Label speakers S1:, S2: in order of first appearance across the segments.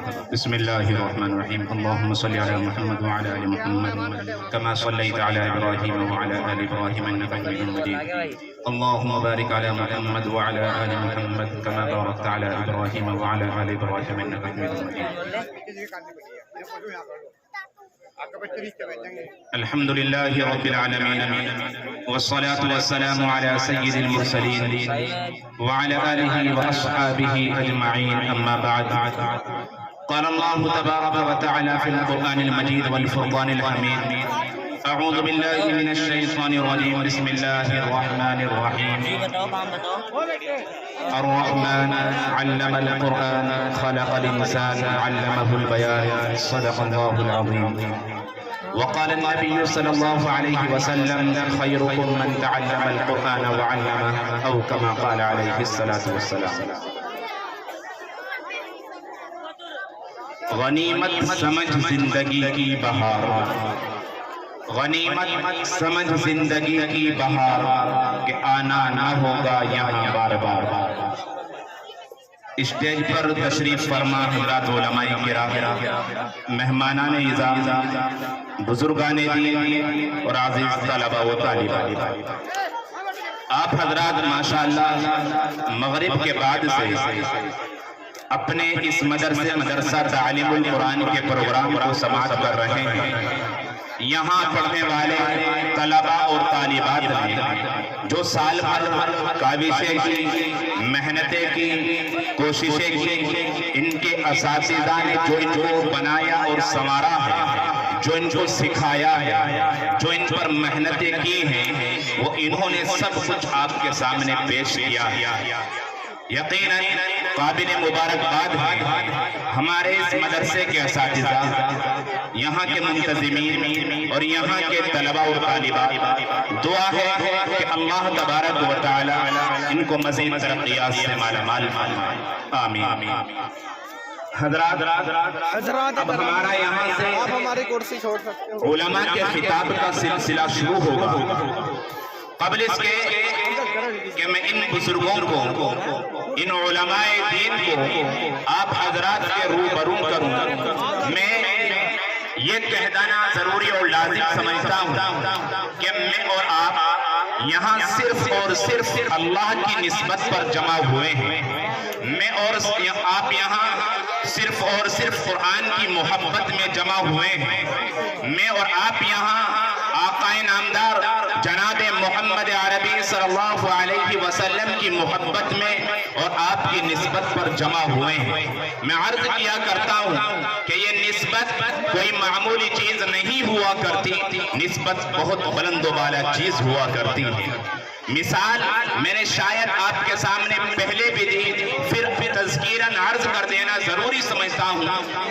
S1: بسم اللہ الرحمن الرحیم اللہم صلی علی محمد وعلی آل محمد کما صلیت علی ابراہیم وعلی آل ابراہیم انک حمید مجید اللہم بارک علی محمد وعلی آل محمد کما بارکت علی ابراہیم وعلی آل ابراہیم انک حمید مجید الحمدللہ رب العالمین والصلاة والسلام علی سید المرسلین وعلی آلہ واصحابہ اجمعین اما بعد قال الله تبارك وتعالى في القرآن المجيد والفرقان الحميد أعوذ بالله من الشيطان الرجيم بسم الله الرحمن الرحيم الرحمن علم القرآن خلق الإنسان علمه البيان صدق الله العظيم وقال النبي صلى الله عليه وسلم خيركم من تعلم القرآن وعلمه أو كما قال عليه الصلاة والسلام غنیمت سمجھ زندگی کی بہار غنیمت سمجھ زندگی کی بہار کہ آنا نہ ہوگا یہاں بار بار اسٹیج پر تشریف فرما حضرات علماء کرام مہمانان اعزاز بزرگان دین اور عزیز طلبہ و طالبات آپ حضرات ماشاءاللہ مغرب کے بعد سے اپنے اس مدرسہ تعلیم القرآن کے پروگرام کو سماعت کر رہے ہیں یہاں پڑھنے والے طلبہ اور طالبات نے جو سال بھر کاوشیں کی محنتیں کی کوششیں کی ان کے اساتذہ نے جو ان کو بنایا اور سنوارا ہے جو ان کو سکھایا ہے جو ان پر محنتیں کی ہیں وہ انہوں نے سب کچھ آپ کے سامنے پیش کیا ہے یقیناً قابل مبارکباد ہے ہمارے اس مدرسے کے اساتذہ یہاں کے منتظمین اور یہاں کے طلبہ و طالبات دعا ہے کہ اللہ تبارک و تعالی ان کو مزید ترقیات سے مالا مال آمین حضرات اب ہمارا یہاں سے علماء کے خطاب کا سلسلہ شروع ہوگا قبل اس کے کہ میں ان بزرگوں کو ان علماء دین کو آپ حضرات کے روبرو کروں میں یہ کہہ دینا ضروری اور لازم سمجھتا ہوں کہ میں اور آپ یہاں صرف اور صرف اللہ کی نسبت پر جمع ہوئے ہیں میں اور آپ یہاں صرف اور صرف قرآن کی محبت میں جمع ہوئے ہیں میں اور آپ یہاں آقا نامدار جناب محمد عربی صلی اللہ علیہ وسلم کی محبت میں اور آپ کی نسبت پر جمع ہوئے ہیں میں عرض کیا کرتا ہوں کہ یہ نسبت کوئی معمولی چیز نہیں ہوا کرتی نسبت بہت بلند و بالا چیز ہوا کرتی ہے مثال میں نے شاید آپ کے سامنے پہلے بھی دی پھر تذکیراً عرض کر دینا ضروری سمجھتا ہوں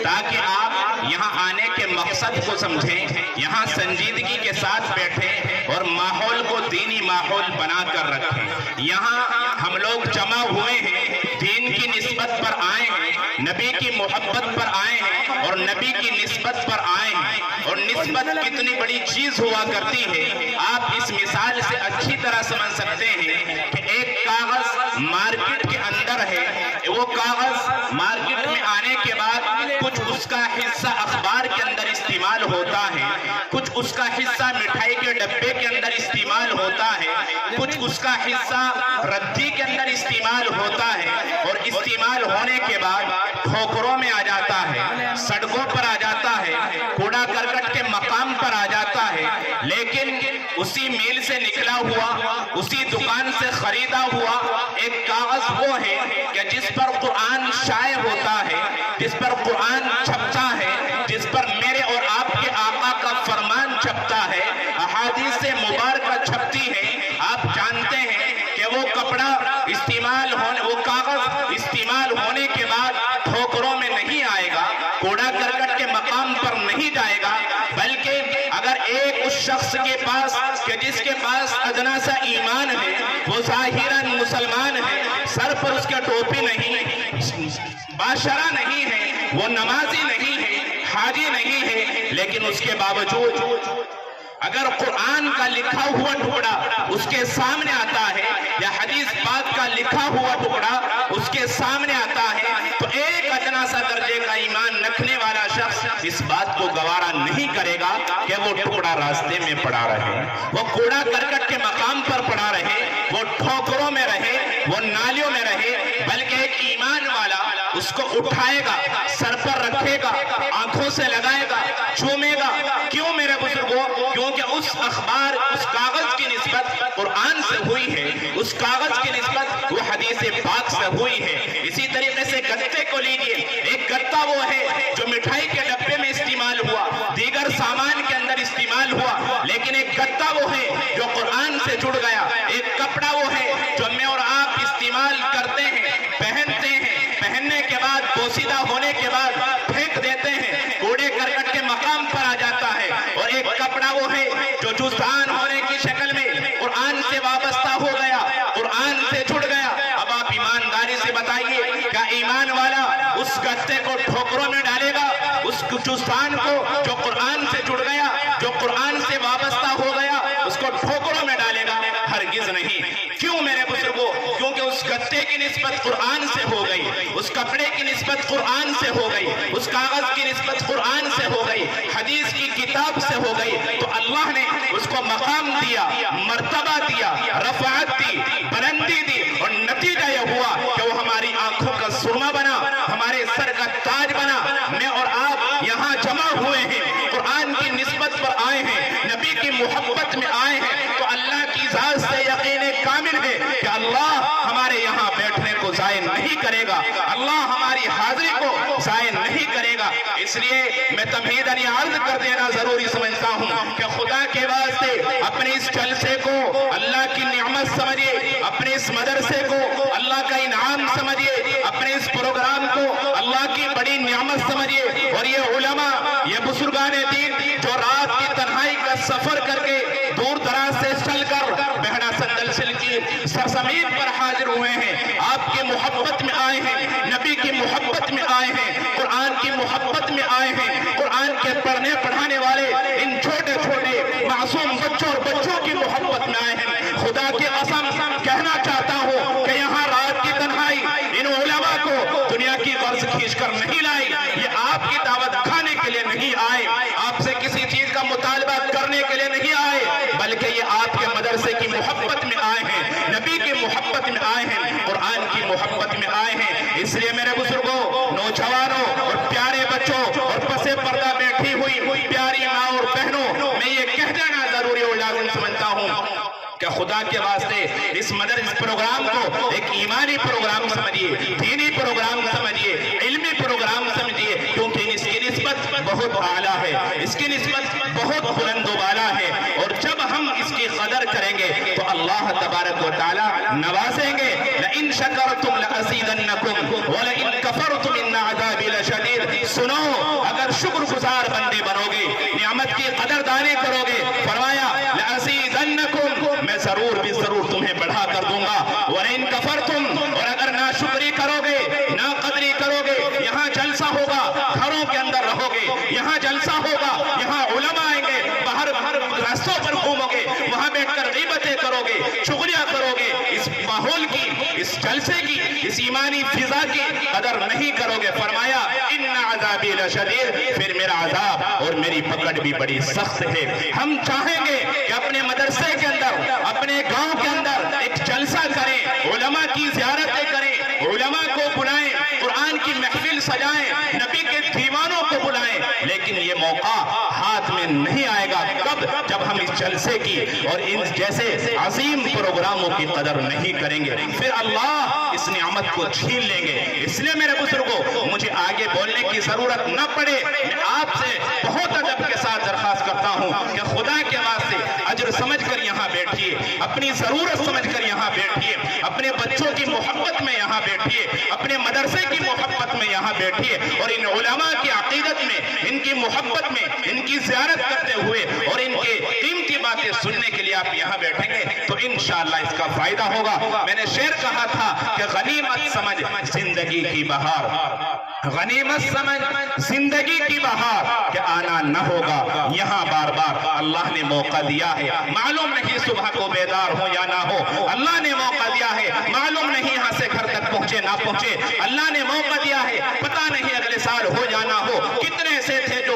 S1: تاکہ آپ یہاں آنے کے مقصد کو سمجھیں یہاں سنجیدگی کے ساتھ بیٹھیں اور ماحول کو دینی ماحول بنا کر رکھیں یہاں ہم لوگ جمع ہوئے ہیں دین کی نسبت پر آئے ہیں نبی کی محبت پر آئے ہیں اور نبی کی نسبت پر آئے ہیں اور نسبت کتنی بڑی چیز ہوا کرتی ہے آپ اس مثال سے اچھی طرح سمجھ سکتے ہیں کہ ایک کاغذ مارکیٹ کے اندر ہے وہ کاغذ مارکیٹ میں آنے کے بعد کچھ اس کا حصہ اخبار کے اندر استعمال ہوتا ہے کچھ اس کا حصہ مٹھائی کے ڈبے کے اندر استعمال ہوتا ہے کچھ اس کا حصہ ردی کے اندر استعمال ہوتا ہے اور استعمال ہونے کے بعد ٹھوکروں میں آ جاتا ہے سڑکوں پر آ جاتا ہے کوڑا کرکٹ کے مقام پر آ جاتا ہے لیکن اسی میل سے نکلا ہوا اسی دکان سے خریدا ہوا ایک کاغذ وہ ہے کہ جس پر قرآن شائع ہوتا ہے جس پر قرآن چھپتا ہے جس پر میرے اور آپ کے آقا کا فرمان چھپتا ہے احادیث مبارکہ چھپتی ہے آپ جانتے ہیں کہ وہ کپڑا استعمال ہونے وہ کاغذ استعمال ہونے کے بعد ٹھوکروں میں نہیں آئے گا کوڑا کرکٹ کے مقام پر نہیں جائے گا بلکہ اگر ایک اس شخص کے پاس کہ جس کے پاس ادنا سا ایمان ہے وہ ظاہراً مسلمان ہے سر پر اس کے ٹوپی نہیں باشرہ نہیں ہے وہ نمازی نہیں ہے حاجی نہیں ہے لیکن اس کے باوجود اگر قرآن کا لکھا ہوا ٹکڑا اس کے سامنے آتا ہے یا حدیث پاک کا لکھا ہوا ٹکڑا اس کے سامنے آتا ہے تو ایک ادنا سا درجے کا ایمان گا کہ وہ ٹکڑا راستے میں پڑا رہے، وہ کوڑا کرکٹ کے مقام پر پڑا رہے، وہ ٹھوکروں میں رہے، وہ نالیوں میں رہے، بلکہ ایک ایمان والا اس کو اٹھائے گا، سر پر رکھے گا، آنکھوں سے لگائے گا، چومے گا۔ کیوں میرے بزرگوں؟ کیونکہ اس اخبار، اس کاغذ کی نسبت قرآن سے ہوئی ہے، اس کاغذ کی نسبت وہ حدیث پاک سے ہوئی ہے۔ اسی طریقے سے گتے کو لیجئے، ایک گتا وہ ہے جو مٹھائی کے ڈبے میں استعمال ہوا، دیگر سامان کے اندر استعمال ہوا، لیکن ایک گتا وہ ہے جو قرآن سے جڑ گیا۔ ایک کپڑا وہ ہے جو میں اور آپ استعمال کرتے ہیں، پہنتے ہیں، پہننے کے بعد پوسیدہ ہونے کے بعد پھینک دیتے ہیں، کوڑے کرکٹ کے مقام پر آ جاتا ہے۔ اور ایک کپڑا وہ ہے جو جزدان ہونے کی شکل میں قرآن سے وابستہ ہو گیا، قرآن سے جڑ گیا۔ اب آپ ایمانداری سے بتائیے، کیا ایمان والا اس گتے کو ٹھوکروں میں ڈالے گا؟ اس جزدان کو جو قرآن سے جڑ گیا، جو قرآن سے وابستہ ہو گیا، اس کو ٹھوکروں میں ڈالے گا؟ ہرگز نہیں۔ کیوں میرے بزرگوں؟ کیونکہ اس گتے کی نسبت قرآن سے ہو گئی، اس کپڑے کی نسبت قرآن سے ہو گئی، اس کاغذ کی نسبت قرآن سے ہو گئی، حدیث کی کتاب سے ہو گئی۔ تو اللہ نے اس کو مقام دیا، مرتبہ دیا، رفعت دی، بلندی دی، اور نتیجہ یہ ہوا کہ وہ ہماری آنکھوں کا سرما بنا، ہمارے سر کا تاج بنا۔ میں اور آپ یہاں جمع ہوئے ہیں، قرآن کی نسبت پر آئے ہیں، نبی کی محبت میں آئے ہیں، تو اللہ کی ذات سے یقین کامل ہے کہ اللہ ہمارے یہاں بیٹھنے کو ضائع نہیں کرے گا، اللہ ہماری حاضری کو ضائع نہیں کرے گا۔ اس لیے میں تمہیداً یہ عرض کر دینا ضروری سمجھتا ہوں کہ خدا کے واسطے اپنے اس جلسے کو اللہ کی نعمت سمجھیے، اپنے اس مدرسے کو اللہ کا انعام سمجھیے، اپنے اس پروگرام کو اللہ کی بڑی نعمت سمجھیے۔ اور یہ علماء، یہ بزرگان دین جو رات کی تنہائی کا سفر کر کے دور دراز سے چل کر بہنا سندلسل کی سرزمین پر حاضر ہوئے ہیں، آپ کی محبت میں آئے ہیں، نبی کی محبت میں آئے ہیں، قرآن کی محبت میں آئے ہیں، قرآن کے پڑھنے پڑھانے والے ان چھوٹے چھوٹے معصوم بچوں اور بچوں کی محبت میں آئے ہیں۔ خدا کی قسم کہنا چاہتا ہوں کہ یہاں رات کی تنہائی ان علماء کو دنیا کی غرض کھینچ کر نہیں لائی، یہ آپ کی دعوت کھانے کے لیے نہیں آئے، آپ سے کسی چیز کا مطالبہ کرنے کے لیے نہیں آئے، بلکہ یہ آپ کے مدرسے کی محبت میں آئے ہیں، نبی کی محبت میں آئے ہیں، قرآن کی محبت میں آئے ہیں۔ اس لیے میرے بزرگوں، نوجوانوں اور پیارے بچوں اور پسے پردہ بیٹھی ہوئی پیاری ماں اور بہنوں، میں یہ کہہ دینا ضروری اور لازم سمجھتا ہوں کہ خدا کے واسطے اس پروگرام کو ایک ایمانی پروگرام سمجھیے، دینی پروگرام سمجھیے، علمی پروگرام سمجھیے، کیونکہ اس کی نسبت بہت اعلیٰ ہے، اس کی نسبت بہت بلند و بالا ہے، اور جب ہم اس کی قدر کریں گے تو اللہ تبارک و تعالی نوازیں گے۔ لَإِن شَكَرْتُمْ لَأَزِيدَنَّكُمْ وَلَإِن كَفَرْتُمْ إِنَّ عَذَابِي لَشَدِيدٌ۔ سنو، اگر شکر گزار بندے بنو گے، نعمت کی قدردانی کرو گے، فرمایا لَأَزِيدَنَّكُمْ، میں ضرور بھی ضرور تمہیں بڑھا کر دوں گا۔ وَلَئِن كَفَرْتُمْ، اور اگر ناشکری کرو گے، ناقدری کرو گے، یہاں جلسہ ہوگا، گھروں کے اندر رہو گے، یہاں جلسہ ہوگا، یہاں علماء آئیں گے، باہر راستوں پر گھومو گے، وہاں بیٹھ کر غیبتیں کرو گے، چغلیاں کرو گے، اس ماحول کی، اس جلسے کی، اس ایمانی فضا کی قدر نہیں کرو گے۔ فرمایا ان عذابی لشدید، پھر میرا عذاب اور میری پکڑ بھی بڑی سخت ہے۔ ہم چاہیں گے کہ اپنے مدرسے کے اندر، اپنے گاؤں کے اندر ایک جلسہ کریں، علماء کی زیارتیں کریں، علماء کو بلائیں، قرآن کی محفل سجائیں، نبی کے دیوانوں کو بلائیں، لیکن یہ موقع ہاتھ میں نہیں آئے گا کب؟ جب ہم اس جلسے کی اور ان جیسے عظیم پروگراموں کی قدر نہیں کریں گے، پھر اللہ اس نعمت کو چھین لیں گے۔ اس لیے میرے بزرگوں، مجھے آگے بولنے کی ضرورت نہ پڑے، میں آپ سے بہت ادب کے ساتھ درخواست کرتا ہوں کہ خدا کے واسطے اجر سمجھ کر یہاں بیٹھیے، اپنی ضرورت سمجھ کر یہاں بیٹھیے، اپنے بچوں کی محبت میں یہاں بیٹھیے، اپنے مدرسے کی محبت میں یہاں بیٹھیے، اور ان علماء کی عقیدت میں، ان کی محبت میں، ان کی زیارت کرتے ہوئے اور ان کے قیمتی باتیں سننے کے لیے آپ یہاں بیٹھیں گے تو انشاءاللہ اس کا فائدہ ہوگا۔ میں نے شعر کہا تھا کہ غنیمت سمجھ زندگی کی بہار، غنیمت سمجھ زندگی کی بہار، کہ آنا نہ ہوگا یہاں بار بار۔ اللہ نے موقع دیا ہے، معلوم نہیں صبح کو بیدار ہو یا نہ ہو، اللہ نے موقع دیا ہے، معلوم نہیں یہاں سے گھر تک پہنچے نہ پہنچے، اللہ نے موقع دیا ہے، پتہ نہیں اگلے سال ہو یا نہ ہو۔ کتنے سے تھے جو